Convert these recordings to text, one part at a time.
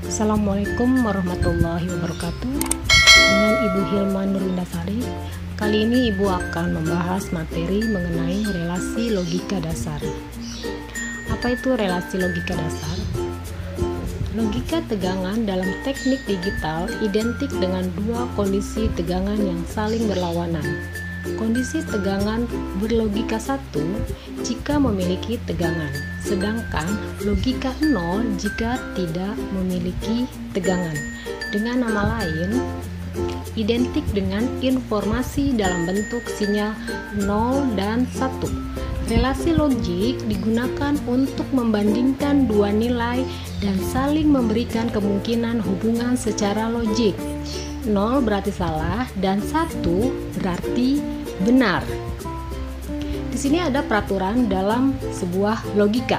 Assalamualaikum warahmatullahi wabarakatuh. Dengan Ibu Hilma Nurindasari. Kali ini Ibu akan membahas materi mengenai relasi logika dasar. Apa itu relasi logika dasar? Logika tegangan dalam teknik digital identik dengan dua kondisi tegangan yang saling berlawanan. Kondisi tegangan berlogika 1 jika memiliki tegangan, sedangkan logika 0 jika tidak memiliki tegangan. Dengan nama lain, identik dengan informasi dalam bentuk sinyal 0 dan 1. Relasi logik digunakan untuk membandingkan dua nilai dan saling memberikan kemungkinan hubungan secara logik. 0 berarti salah dan 1 berarti benar. Di sini ada peraturan dalam sebuah logika.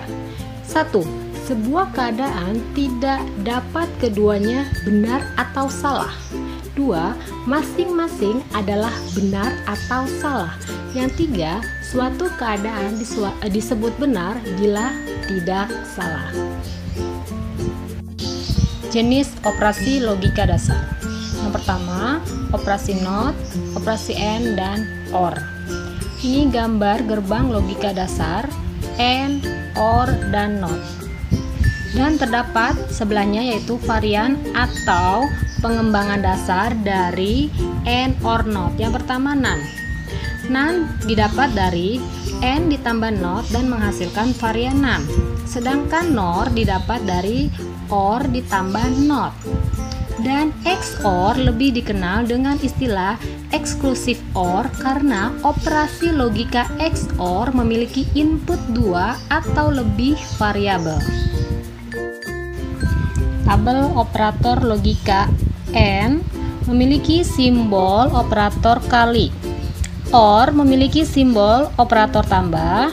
1. Sebuah keadaan tidak dapat keduanya benar atau salah. 2. Masing-masing adalah benar atau salah. Yang 3. Suatu keadaan disebut benar bila tidak salah. Jenis operasi logika dasar. Yang pertama, operasi NOT, operasi AND, dan OR. Ini gambar gerbang logika dasar AND, OR, dan NOT. Dan terdapat sebelahnya yaitu varian atau pengembangan dasar dari AND, OR, NOT. Yang pertama NAND. NAND didapat dari AND ditambah NOT dan menghasilkan varian NAND. Sedangkan NOR didapat dari OR ditambah NOT. Dan XOR lebih dikenal dengan istilah exclusive OR karena operasi logika XOR memiliki input 2 atau lebih variabel. Tabel operator logika AND memiliki simbol operator kali, OR memiliki simbol operator tambah,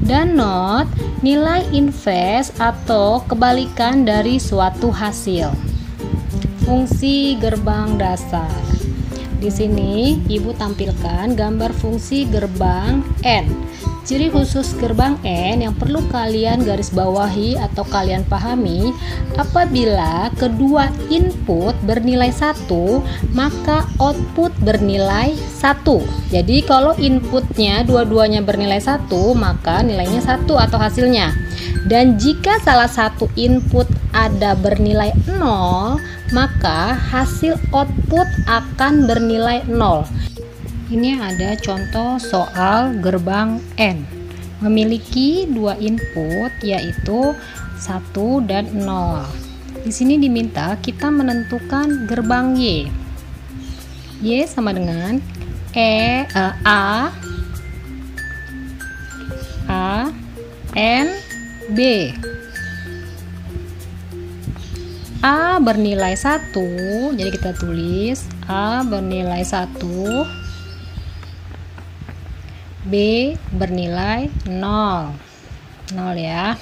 dan NOT nilai inverse atau kebalikan dari suatu hasil. Fungsi gerbang dasar. Di sini Ibu tampilkan gambar fungsi gerbang AND. Ciri khusus gerbang AND yang perlu kalian garis bawahi atau kalian pahami, apabila kedua input bernilai 1, maka output bernilai 1. Jadi kalau inputnya dua-duanya bernilai 1, maka nilainya 1 atau hasilnya. Dan jika salah satu input ada bernilai 0, maka hasil output akan bernilai 0. Ini ada contoh soal gerbang AND. Memiliki dua input yaitu 1 dan 0. Di sini diminta kita menentukan gerbang Y. Y sama dengan A N B. A bernilai 1, jadi kita tulis A bernilai 1, B bernilai 0 ya.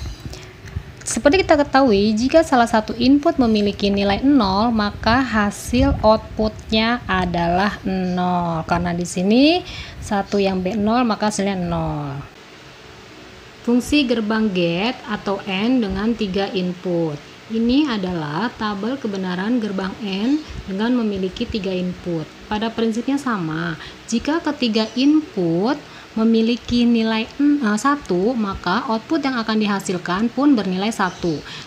Seperti kita ketahui, jika salah satu input memiliki nilai 0, maka hasil outputnya adalah 0. Karena di sini 1 yang B 0, maka hasilnya 0. Fungsi gerbang GET atau AND dengan 3 input. Ini adalah tabel kebenaran gerbang AND dengan memiliki 3 input. Pada prinsipnya sama. Jika ketiga input memiliki nilai 1, maka output yang akan dihasilkan pun bernilai 1.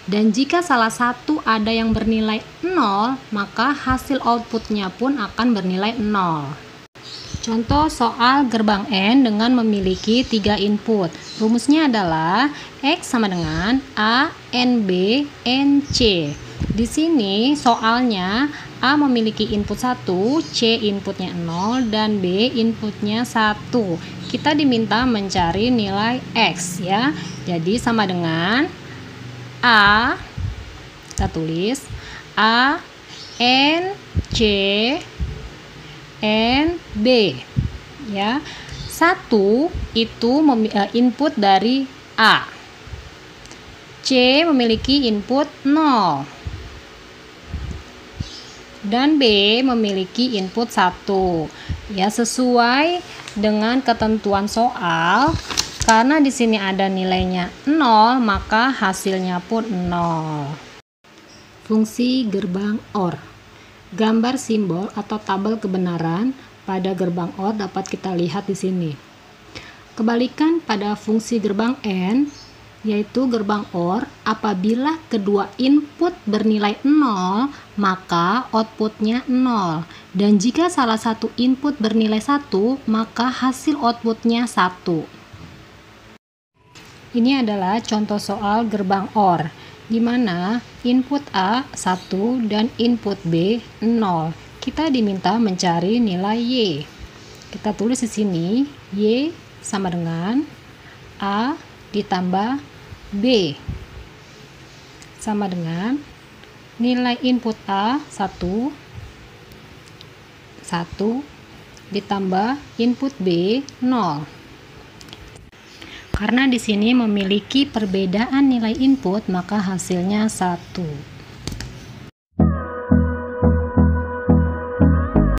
Dan jika salah satu ada yang bernilai 0, maka hasil outputnya pun akan bernilai 0. Contoh soal gerbang AND dengan memiliki 3 input. Rumusnya adalah X sama dengan A NB NC. Di sini soalnya A memiliki input 1, C inputnya 0, dan B inputnya 1. Kita diminta mencari nilai X ya. Jadi sama dengan A, kita tulis A N C N B ya. 1 itu input dari A. C memiliki input 0 dan B memiliki input 1 ya, sesuai dengan ketentuan soal. Karena di sini ada nilainya 0, maka hasilnya pun 0. Fungsi gerbang OR. Gambar simbol atau tabel kebenaran pada gerbang OR dapat kita lihat di sini. Kebalikan pada fungsi gerbang AND, yaitu gerbang OR, apabila kedua input bernilai 0, maka outputnya 0. Dan jika salah satu input bernilai 1, maka hasil outputnya 1. Ini adalah contoh soal gerbang OR, di mana input A 1 dan input B 0. Kita diminta mencari nilai Y. Kita tulis di sini, Y sama dengan A ditambah B sama dengan nilai input A 1 ditambah input B 0. Karena di sini memiliki perbedaan nilai input, maka hasilnya 1.